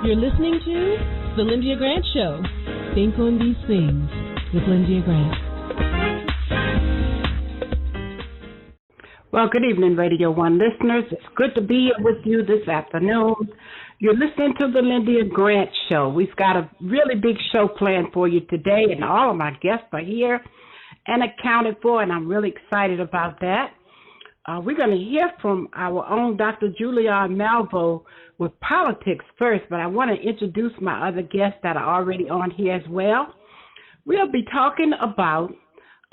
You're listening to The Lyndia Grant Show. Think on these things with Lyndia Grant. Well, good evening, Radio 1 listeners. It's good to be here with you this afternoon. You're listening to The Lyndia Grant Show. We've got a really big show planned for you today, and all of my guests are here and accounted for, and I'm really excited about that. We're going to hear from our own Dr. Julianne Malveaux with politics first, but I want to introduce my other guests that are already on here as well. We'll be talking about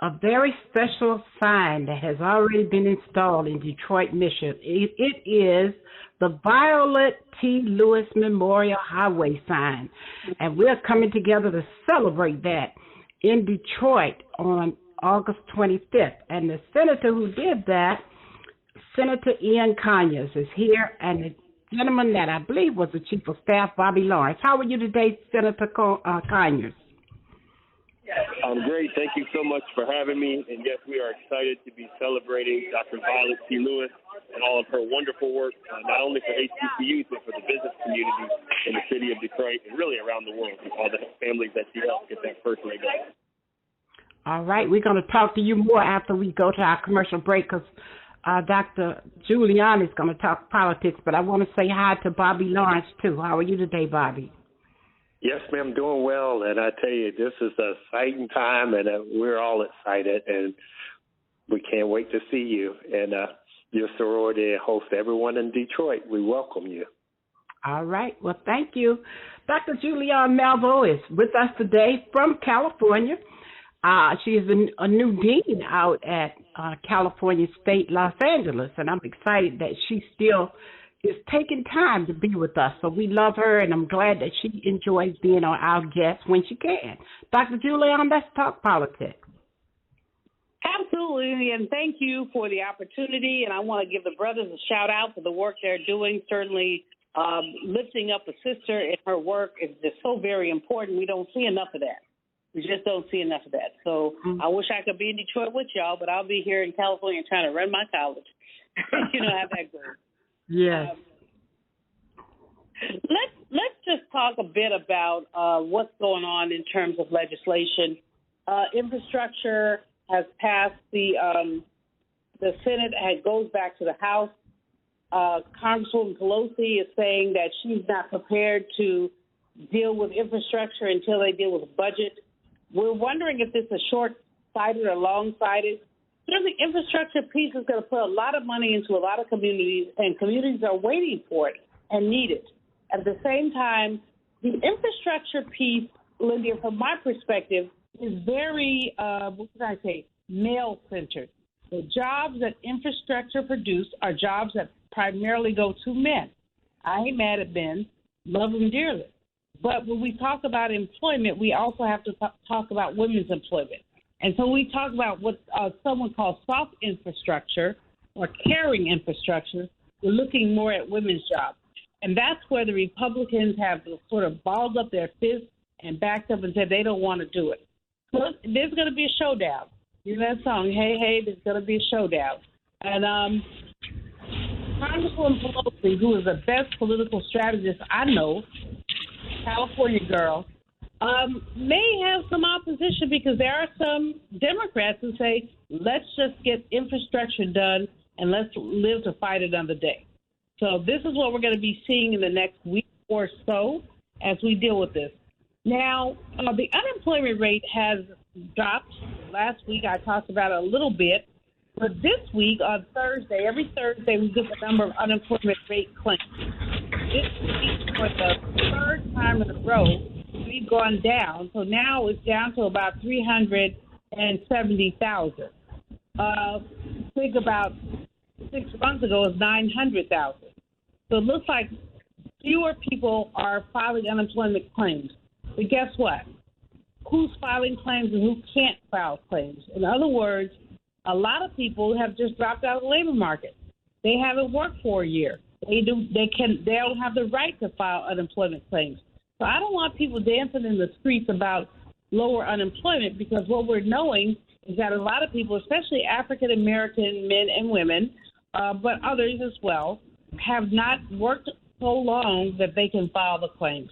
a very special sign that has already been installed in Detroit, Michigan. It is the Violet T. Lewis Memorial Highway sign, and we're coming together to celebrate that in Detroit on August 25th. And the senator who did that, Senator Conyers, is here, and the gentleman that I believe was the Chief of Staff, Bobby Lawrence. How are you today, Senator Conyers? I'm great. Thank you so much for having me. And yes, we are excited to be celebrating Dr. Violet T. Lewis and all of her wonderful work, not only for HBCUs, but for the business community in the city of Detroit and really around the world, and all the families that she helped get that first leg up. All right. We're going to talk to you more after we go to our commercial break, because Dr. Julianne is going to talk politics, but I want to say hi to Bobby Lawrence, too. How are you today, Bobby? Yes, ma'am, doing well, and I tell you, this is an exciting time, and we're all excited, and we can't wait to see you. And your sorority hosts everyone in Detroit. We welcome you. All right. Well, thank you. Dr. Julianne Malveaux is with us today from California. She is a new dean out at California State, Los Angeles, and I'm excited that she still is taking time to be with us. So we love her, and I'm glad that she enjoys being on our guest when she can. Dr. Julianne, let's talk politics. Absolutely, and thank you for the opportunity. And I want to give the brothers a shout-out for the work they're doing. Certainly lifting up a sister in her work is just so very important. We don't see enough of that. We just don't see enough of that. So I wish I could be in Detroit with y'all, but I'll be here in California trying to run my college. How that goes. Yes. Let's just talk a bit about what's going on in terms of legislation. Infrastructure has passed the Senate and it goes back to the House. Congresswoman Pelosi is saying that she's not prepared to deal with infrastructure until they deal with the budget. We're wondering if this is short-sighted or long-sighted. Certainly, the infrastructure piece is going to put a lot of money into a lot of communities, and communities are waiting for it and need it. At the same time, the infrastructure piece, Lyndia, from my perspective, is very, male-centered. The jobs that infrastructure produce are jobs that primarily go to men. I ain't mad at men, love them dearly. But when we talk about employment, we also have to talk about women's employment. And so we talk about what someone calls soft infrastructure or caring infrastructure. We're looking more at women's jobs. And that's where the Republicans have sort of balled up their fists and backed up and said they don't want to do it. So there's going to be a showdown. You know that song, Hey, Hey, there's going to be a showdown. And Congresswoman Pelosi, who is the best political strategist I know, California girl, may have some opposition because there are some Democrats who say, let's just get infrastructure done and let's live to fight another day. So this is what we're going to be seeing in the next week or so as we deal with this. Now, the unemployment rate has dropped. Last week I talked about it a little bit. But this week on Thursday, every Thursday we get the number of unemployment rate claims. This week, for the third time in a row, we've gone down. So now it's down to about 370,000. Think about 6 months ago, it was 900,000. So it looks like fewer people are filing unemployment claims. But guess what? Who's filing claims and who can't file claims? In other words, a lot of people have just dropped out of the labor market. They haven't worked for a year. They don't have the right to file unemployment claims. So I don't want people dancing in the streets about lower unemployment, because what we're knowing is that a lot of people, especially African American men and women, but others as well, have not worked so long that they can file the claims.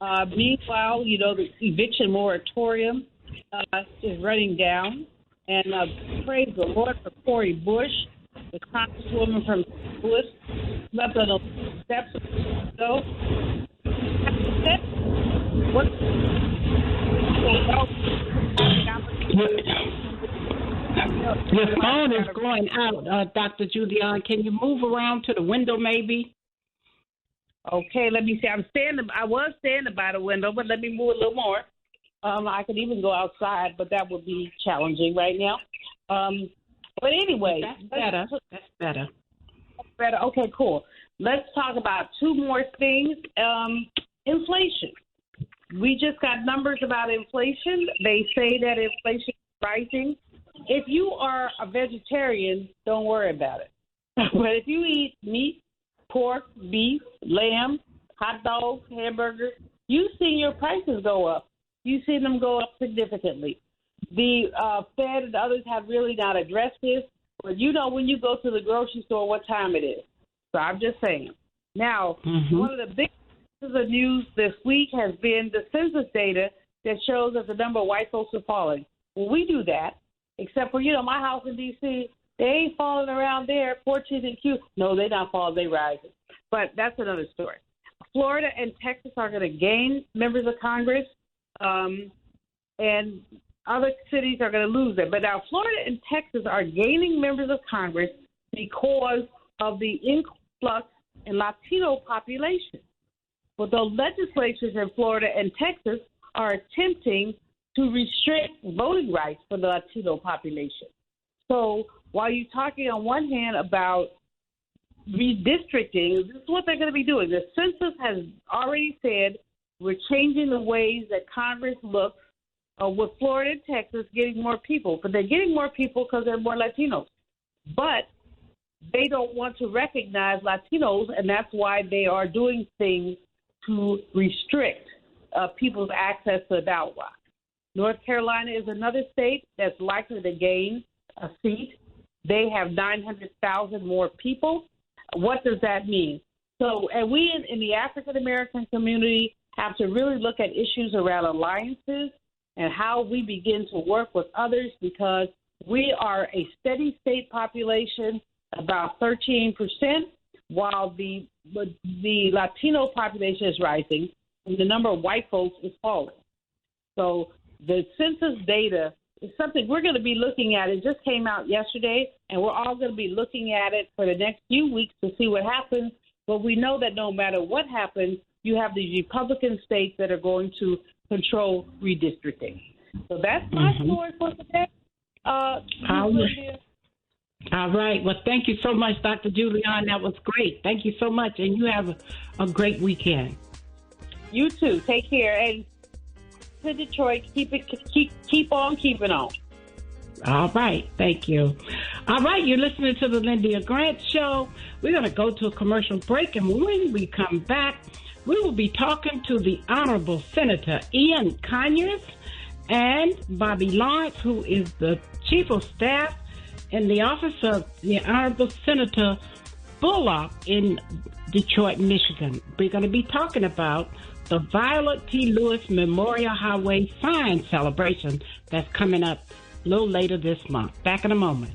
Meanwhile, the eviction moratorium is running down. And praise the Lord for Cori Bush, the congresswoman from St. Louis, slept on the steps ago. Your phone is going out, Dr. Julian. Can you move around to the window, maybe? Okay, let me see. I was standing by the window, but let me move a little more. I could even go outside, but that would be challenging right now. But anyway. That's better. Okay, cool. Let's talk about two more things. Inflation. We just got numbers about inflation. They say that inflation is rising. If you are a vegetarian, don't worry about it. But if you eat meat, pork, beef, lamb, hot dogs, hamburgers, you've seen your prices go up. You've seen them go up significantly. The Fed and others have really not addressed this, but when you go to the grocery store what time it is. So I'm just saying. Now, one of the big pieces of news this week has been the census data that shows that the number of white folks are falling. Well, we do that, except for, my house in D.C., they ain't falling around there, 14th and Q. No, they're not falling, they rising. But that's another story. Florida and Texas are going to gain members of Congress. And other cities are going to lose them. But now Florida and Texas are gaining members of Congress because of the influx in Latino population. But the legislatures in Florida and Texas are attempting to restrict voting rights for the Latino population. So while you're talking on one hand about redistricting, this is what they're going to be doing. The census has already said we're changing the ways that Congress looks with Florida and Texas getting more people. But they're getting more people because they're more Latinos. But they don't want to recognize Latinos, and that's why they are doing things to restrict people's access to the ballot box. North Carolina is another state that's likely to gain a seat. They have 900,000 more people. What does that mean? So, and we in the African-American community have to really look at issues around alliances and how we begin to work with others, because we are a steady state population, about 13%, while the Latino population is rising and the number of white folks is falling. So the census data is something we're going to be looking at. It just came out yesterday, and we're all going to be looking at it for the next few weeks to see what happens. But we know that no matter what happens, you have these Republican states that are going to control redistricting. So that's my story for today. All right. Well, thank you so much, Dr. Julian. That was great. Thank you so much, and you have a great weekend. You too. Take care. And to Detroit, keep on keeping on. All right. Thank you. All right. You're listening to the Lyndia Grant Show. We're going to go to a commercial break, and when we come back, we will be talking to the Honorable Senator Ian Conyers and Bobby Lawrence, who is the Chief of Staff in the office of the Honorable Senator Bullock in Detroit, Michigan. We're going to be talking about the Violet T. Lewis Memorial Highway Sign Celebration that's coming up a little later this month. Back in a moment.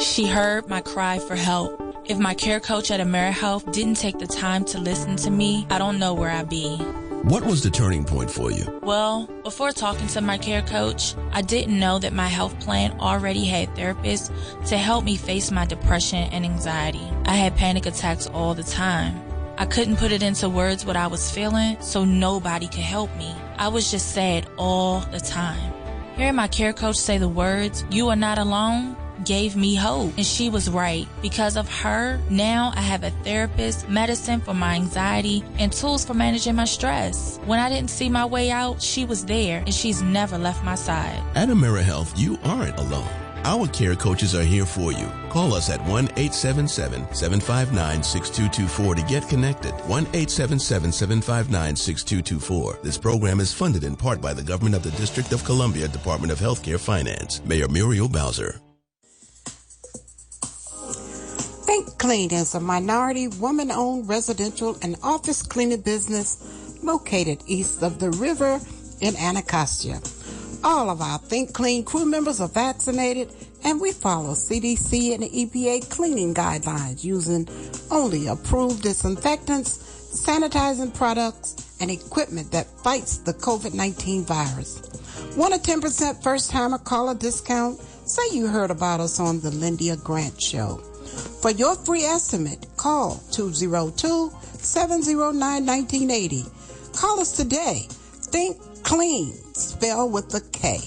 She heard my cry for help. If my care coach at AmeriHealth didn't take the time to listen to me, I don't know where I'd be. What was the turning point for you? Well, before talking to my care coach, I didn't know that my health plan already had therapists to help me face my depression and anxiety. I had panic attacks all the time. I couldn't put it into words what I was feeling, so nobody could help me. I was just sad all the time. Hearing my care coach say the words, "You are not alone," gave me hope. And she was right. Because of her, now I have a therapist, medicine for my anxiety, and tools for managing my stress. When I didn't see my way out, she was there, and she's never left my side. At AmeriHealth, you aren't alone. Our care coaches are here for you. Call us at 1-877-759-6224 to get connected. 1-877-759-6224. This program is funded in part by the government of the District of Columbia, Department of Healthcare Finance. Mayor Muriel Bowser. Think Clean is a minority woman-owned residential and office cleaning business located east of the river in Anacostia. All of our Think Clean crew members are vaccinated, and we follow CDC and EPA cleaning guidelines using only approved disinfectants, sanitizing products, and equipment that fights the COVID-19 virus. Want a 10% first-timer caller discount? Say you heard about us on the Lyndia Grant Show. For your free estimate, call 202-709-1980. Call us today. Think Clean, spell with a K.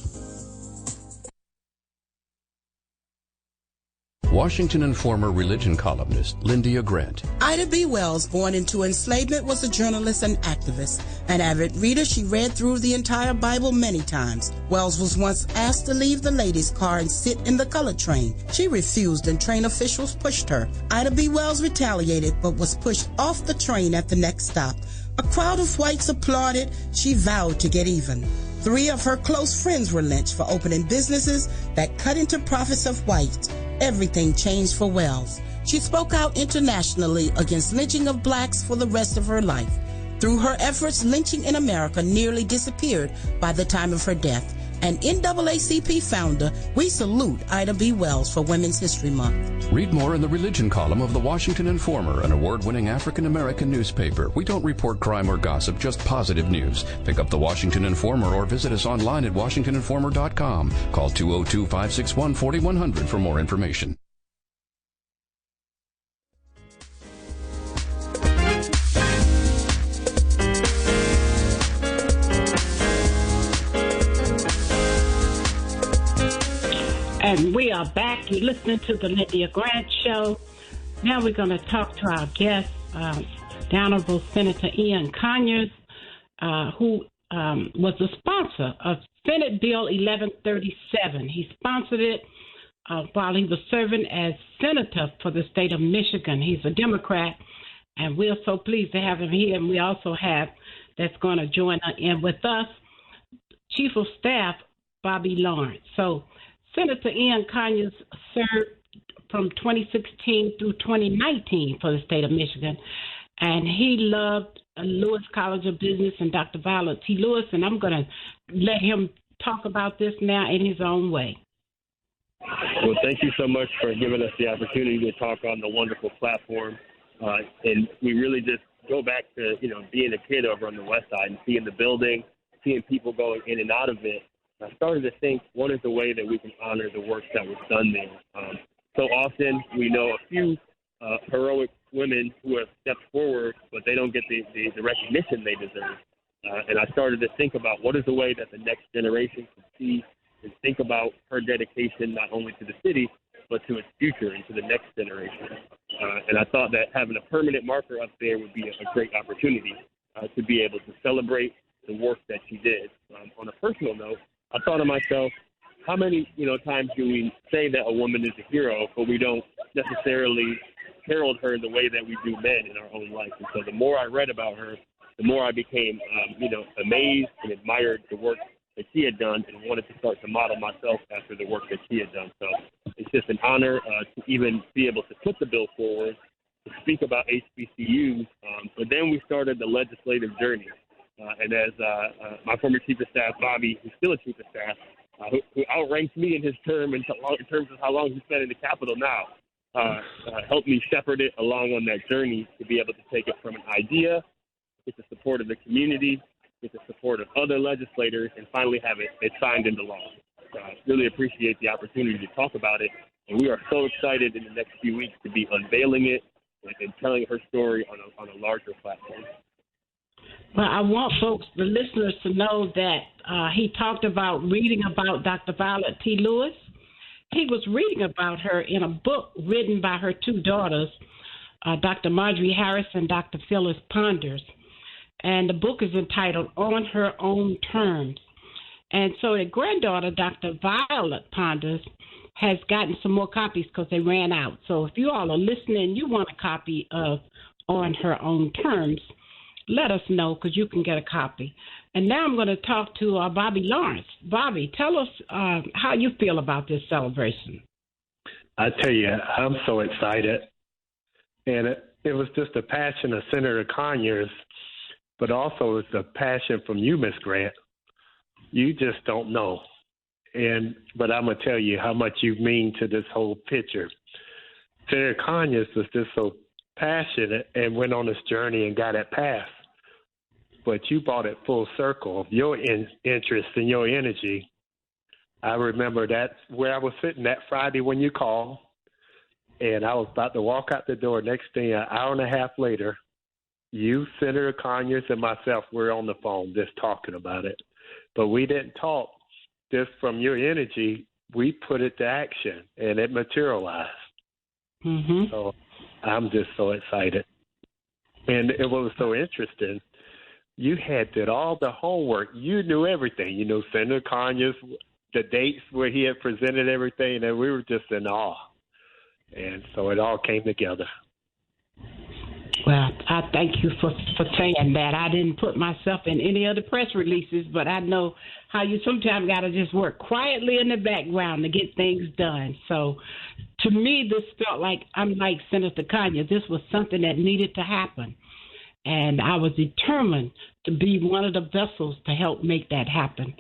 Washington and former religion columnist Lyndia Grant. Ida B. Wells, born into enslavement, was a journalist and activist. An avid reader, she read through the entire Bible many times. Wells was once asked to leave the ladies' car and sit in the colored train. She refused, and train officials pushed her. Ida B. Wells retaliated, but was pushed off the train at the next stop. A crowd of whites applauded. She vowed to get even. 3 of her close friends were lynched for opening businesses that cut into profits of whites. Everything changed for Wells. She spoke out internationally against lynching of blacks for the rest of her life. Through her efforts, lynching in America nearly disappeared by the time of her death. And NAACP founder, we salute Ida B. Wells for Women's History Month. Read more in the religion column of the Washington Informer, an award-winning African-American newspaper. We don't report crime or gossip, just positive news. Pick up the Washington Informer or visit us online at washingtoninformer.com. Call 202-561-4100 for more information. And we are back. You're listening to the Lyndia Grant Show. Now we're going to talk to our guest, the Honorable Senator Ian Conyers, who was the sponsor of Senate Bill 1137. He sponsored it while he was serving as senator for the state of Michigan. He's a Democrat, and we're so pleased to have him here. And we also have, that's going to join in with us, Chief of Staff Bobby Lawrence. So Senator Ian Conyers served from 2016 through 2019 for the state of Michigan, and he loved Lewis College of Business and Dr. Violet T. Lewis, and I'm going to let him talk about this now in his own way. Well, thank you so much for giving us the opportunity to talk on the wonderful platform, and we really just go back to, being a kid over on the west side and seeing the building, seeing people going in and out of it. I started to think, what is the way that we can honor the work that was done there? So often we know a few heroic women who have stepped forward, but they don't get the recognition they deserve. And I started to think about what is the way that the next generation can see and think about her dedication not only to the city, but to its future and to the next generation. And I thought that having a permanent marker up there would be a great opportunity to be able to celebrate the work that she did. On a personal note, I thought to myself, how many, times do we say that a woman is a hero, but we don't necessarily herald her the way that we do men in our own life? And so the more I read about her, the more I became, amazed and admired the work that she had done and wanted to start to model myself after the work that she had done. So it's just an honor to even be able to put the bill forward, to speak about HBCUs. But then we started the legislative journey. And as my former chief of staff, Bobby, who's still a chief of staff, who outranks me in his term in terms of how long he spent in the Capitol now, helped me shepherd it along on that journey to be able to take it from an idea, get the support of the community, get the support of other legislators, and finally have it signed into law. I really appreciate the opportunity to talk about it, and we are so excited in the next few weeks to be unveiling it and telling her story on a larger platform. Well, I want folks, the listeners, to know that he talked about reading about Dr. Violet T. Lewis. He was reading about her in a book written by her 2 daughters, Dr. Marjorie Harris and Dr. Phyllis Ponders. And the book is entitled On Her Own Terms. And so the granddaughter, Dr. Violet Ponders, has gotten some more copies because they ran out. So if you all are listening, you want a copy of On Her Own Terms, let us know because you can get a copy. And now I'm going to talk to Bobby Lawrence. Bobby, tell us how you feel about this celebration. I tell you, I'm so excited. And it was just a passion of Senator Conyers, but also it's a passion from you, Miss Grant. You just don't know. But I'm going to tell you how much you mean to this whole picture. Senator Conyers was just so passionate and went on this journey and got it passed. But you brought it full circle of your interest and your energy. I remember that's where I was sitting that Friday when you called, and I was about to walk out the door. Next thing, an hour and a half later, you, Senator Conyers, and myself were on the phone just talking about it. But we didn't talk just from your energy. We put it to action, and it materialized. Mm-hmm. So I'm just so excited. And it was so interesting. You did all the homework. You knew everything. You knew Senator Conyers, the dates where he had presented everything, and we were just in awe. And so it all came together. Well, I thank you for saying that. I didn't put myself in any of the press releases, but I know how you sometimes got to just work quietly in the background to get things done. So to me, this felt like, I'm like Senator Conyers, this was something that needed to happen. And I was determined to be one of the vessels to help make that happen.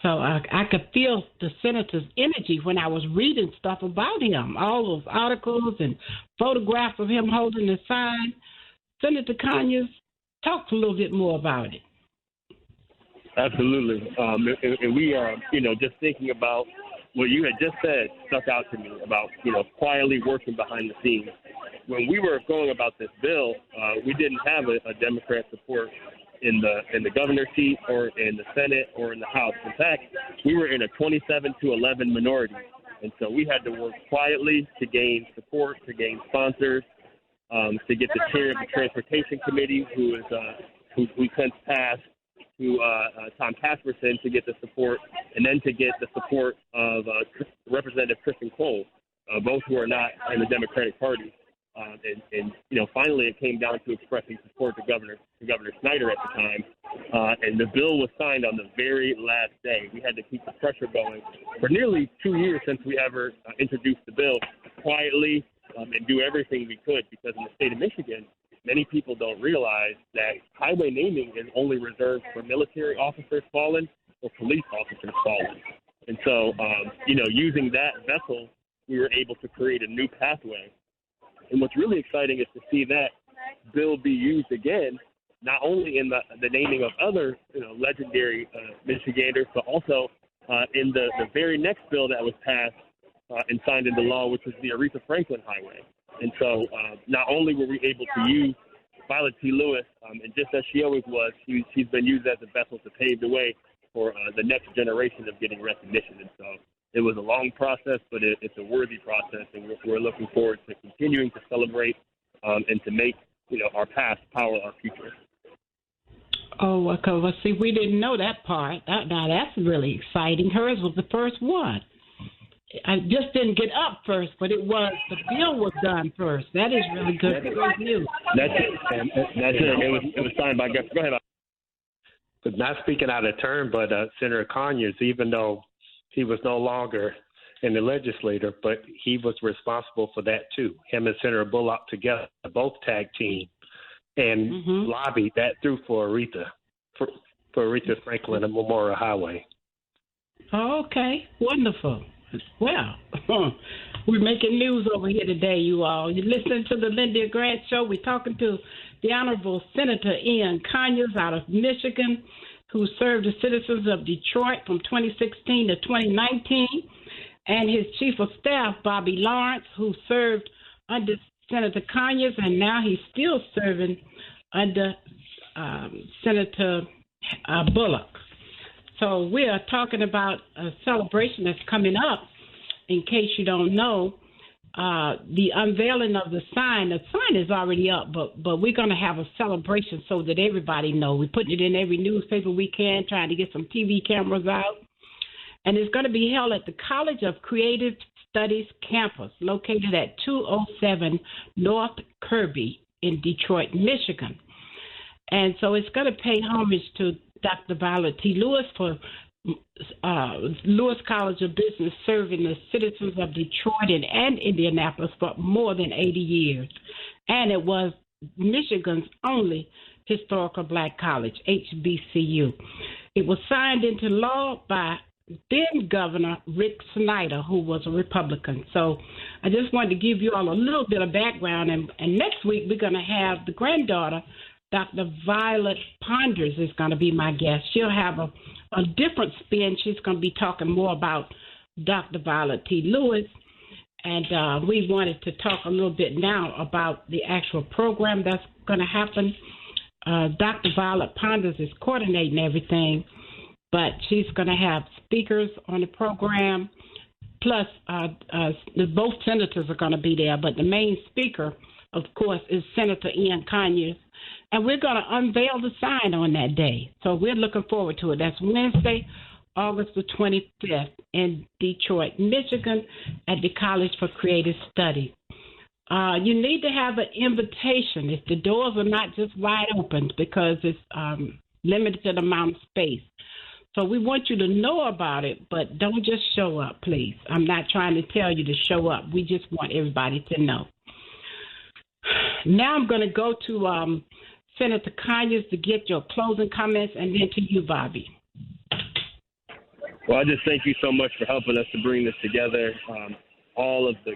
So I could feel the senator's energy when I was reading stuff about him, all those articles and photographs of him holding the sign. Senator Conyers, talk a little bit more about it. Absolutely. And we are, just thinking about what you had just said stuck out to me about, quietly working behind the scenes. When we were going about this bill, we didn't have a Democrat support in the governor's seat or in the Senate or in the House. In fact, we were in a 27-11 minority. And so we had to work quietly to gain support, to gain sponsors, to get the chair of the Transportation Committee, who since passed, to Tom Casperson, to get the support, and then to get the support of Representative Kristen Cole, both who are not in the Democratic Party. And finally it came down to expressing support to Governor Snyder at the time. And the bill was signed on the very last day. We had to keep the pressure going for nearly 2 years since we ever introduced the bill, quietly and do everything we could, because in the state of Michigan, many people don't realize that highway naming is only reserved for military officers fallen or police officers fallen. And so, using that vessel, we were able to create a new pathway. And what's really exciting is to see that bill be used again, not only in the naming of other, legendary Michiganders, but also in the very next bill that was passed and signed into law, which was the Aretha Franklin Highway. And so not only were we able to use Violet T. Lewis, and just as she always was, she's been used as a vessel to pave the way for the next generation of getting recognition. And so it was a long process, but it's a worthy process, and we're looking forward to continuing to celebrate and to make, our past power our future. Oh, okay. Well, see, we didn't know that part. Now, that's really exciting. Hers was the first one. I just didn't get up first, but the bill was done first. That is really good news. That's it. It was signed by Governor. Go ahead. But not speaking out of turn, but Senator Conyers, even though he was no longer in the legislature, but he was responsible for that too. Him and Senator Bullock together, both tag team, and lobbied that through for Aretha Franklin and Memorial Highway. Okay, wonderful. Well, we're making news over here today, you all. You're listening to the Lyndia Grant Show. We're talking to the Honorable Senator Ian Conyers out of Michigan, who served the citizens of Detroit from 2016 to 2019, and his Chief of Staff, Bobby Lawrence, who served under Senator Conyers, and now he's still serving under Senator Bullock. So we are talking about a celebration that's coming up. In case you don't know, the unveiling of the sign. The sign is already up, but we're going to have a celebration so that everybody knows. We're putting it in every newspaper we can, trying to get some TV cameras out. And it's going to be held at the College of Creative Studies campus, located at 207 North Kirby in Detroit, Michigan. And so it's going to pay homage to Dr. Violet T. Lewis for Lewis College of Business serving the citizens of Detroit and Indianapolis for more than 80 years. and it was Michigan's only historical black college, HBCU. It was signed into law by then Governor Rick Snyder, who was a Republican. So I just wanted to give you all a little bit of background. And next week we're going to have the granddaughter, Dr. Violet Ponders, is going to be my guest. She'll have a different spin. She's going to be talking more about Dr. Violet T. Lewis. And we wanted to talk a little bit now about the actual program that's going to happen. Dr. Violet Ponders is coordinating everything, but she's going to have speakers on the program, plus both senators are going to be there, but the main speaker, of course, is Senator Ian Conyers, and we're going to unveil the sign on that day. So we're looking forward to it. That's Wednesday, August the 25th in Detroit, Michigan, at the College for Creative Studies. You need to have an invitation if the doors are not just wide open because it's limited amount of space. So we want you to know about it, but don't just show up, please. I'm not trying to tell you to show up. We just want everybody to know. Now I'm going to go to Senator Conyers to get your closing comments, and then to you, Bobby. Well, I just thank you so much for helping us to bring this together. All of the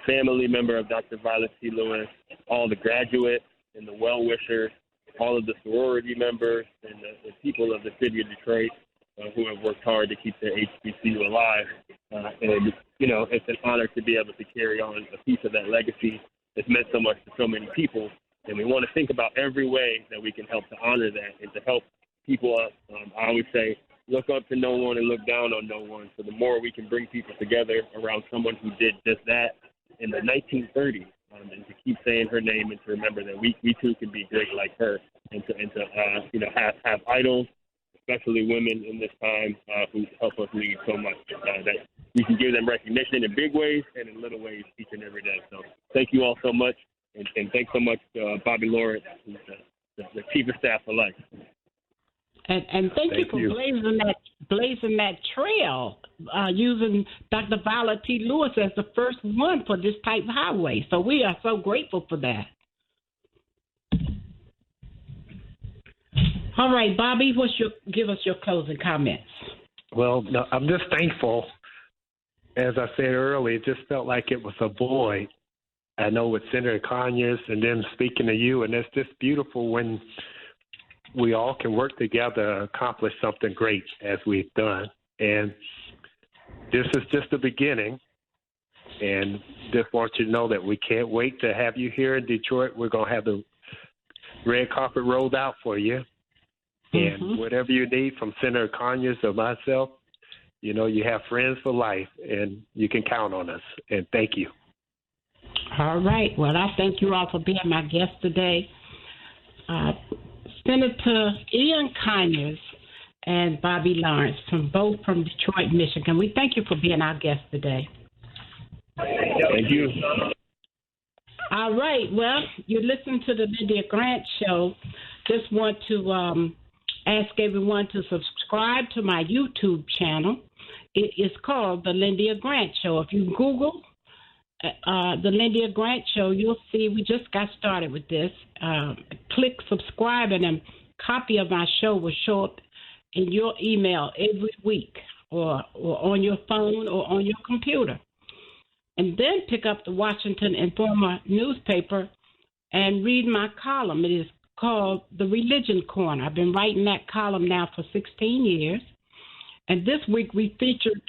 family member of Dr. Violet T. Lewis, all the graduates and the well-wishers, all of the sorority members and the people of the city of Detroit who have worked hard to keep their HBCU alive. And, it's an honor to be able to carry on a piece of that legacy that's meant so much to so many people. And we want to think about every way that we can help to honor that and to help people up. I always say, look up to no one and look down on no one. So the more we can bring people together around someone who did just that in the 1930s, and to keep saying her name and to remember that we too can be great like her, and to have idols, especially women in this time who help us lead so much. That we can give them recognition in big ways and in little ways each and every day. So thank you all so much, and thanks so much to Bobby Lawrence, who's the chief of staff for life. And thank you for blazing that trail, using Dr. Violet T. Lewis as the first one for this type of highway. So we are so grateful for that. All right, Bobby, give us your closing comments. Well, no, I'm just thankful. As I said earlier, it just felt like it was a void. I know with Senator Conyers and then speaking to you, and it's just beautiful when we all can work together and accomplish something great as we've done. And this is just the beginning. And just want you to know that we can't wait to have you here in Detroit. We're going to have the red carpet rolled out for you. And whatever you need from Senator Conyers or myself, you have friends for life, and you can count on us. And thank you. All right. Well, I thank you all for being my guest today. Senator Ian Conyers and Bobby Lawrence, both from Detroit, Michigan. We thank you for being our guest today. Thank you. All right. Well, you're listening to the Lyndia Grant Show. Just want to ask everyone to subscribe to my YouTube channel. It is called the Lyndia Grant Show. If you Google the Lyndia Grant Show, you'll see we just got started with this. Click subscribe, and a copy of my show will show up in your email every week, or on your phone or on your computer. And then pick up the Washington Informer newspaper and read my column. It is called The Religion Corner. I've been writing that column now for 16 years. And this week we featured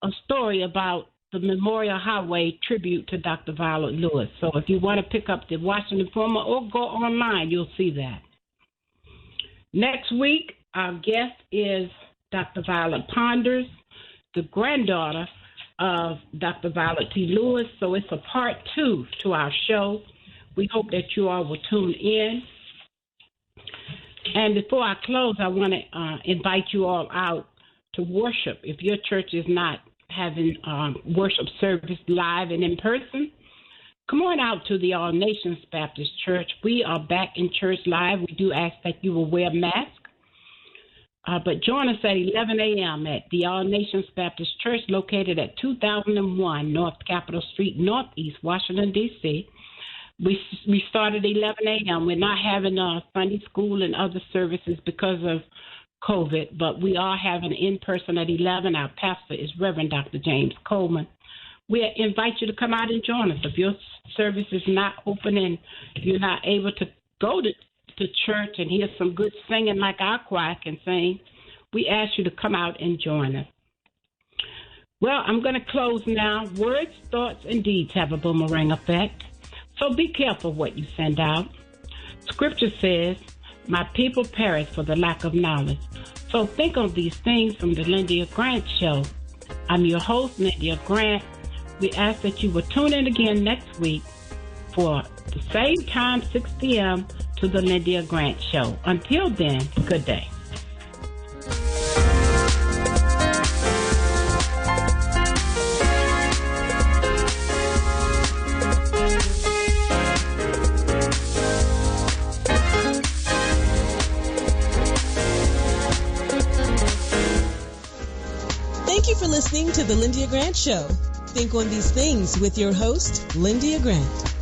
a story about the Memorial Highway tribute to Dr. Violet Lewis. So if you want to pick up the Washington Informer or go online, you'll see that. Next week, our guest is Dr. Violet Ponders, the granddaughter of Dr. Violet T. Lewis. So it's a part 2 to our show. We hope that you all will tune in. And before I close, I want to invite you all out to worship. If your church is not having worship service live and in person, come on out to the All Nations Baptist Church. We are back in church live. We do ask that you will wear a mask. But join us at 11 a.m. at the All Nations Baptist Church, located at 2001 North Capitol Street, Northeast Washington, D.C. We start at 11 a.m. We're not having Sunday school and other services because of COVID, but we are having in person at 11. Our pastor is Reverend Dr. James Coleman. We invite you to come out and join us. If your service is not open and you're not able to go to church and hear some good singing like our choir can sing, we ask you to come out and join us. Well, I'm going to close now. Words, thoughts, and deeds have a boomerang effect. So be careful what you send out. Scripture says, my people perish for the lack of knowledge. So think on these things from the Lyndia Grant Show. I'm your host, Lyndia Grant. We ask that you will tune in again next week for the same time, 6 p.m., to the Lyndia Grant Show. Until then, good day. Thank you for listening to the Lyndia Grant Show. Think on these things with your host, Lyndia Grant.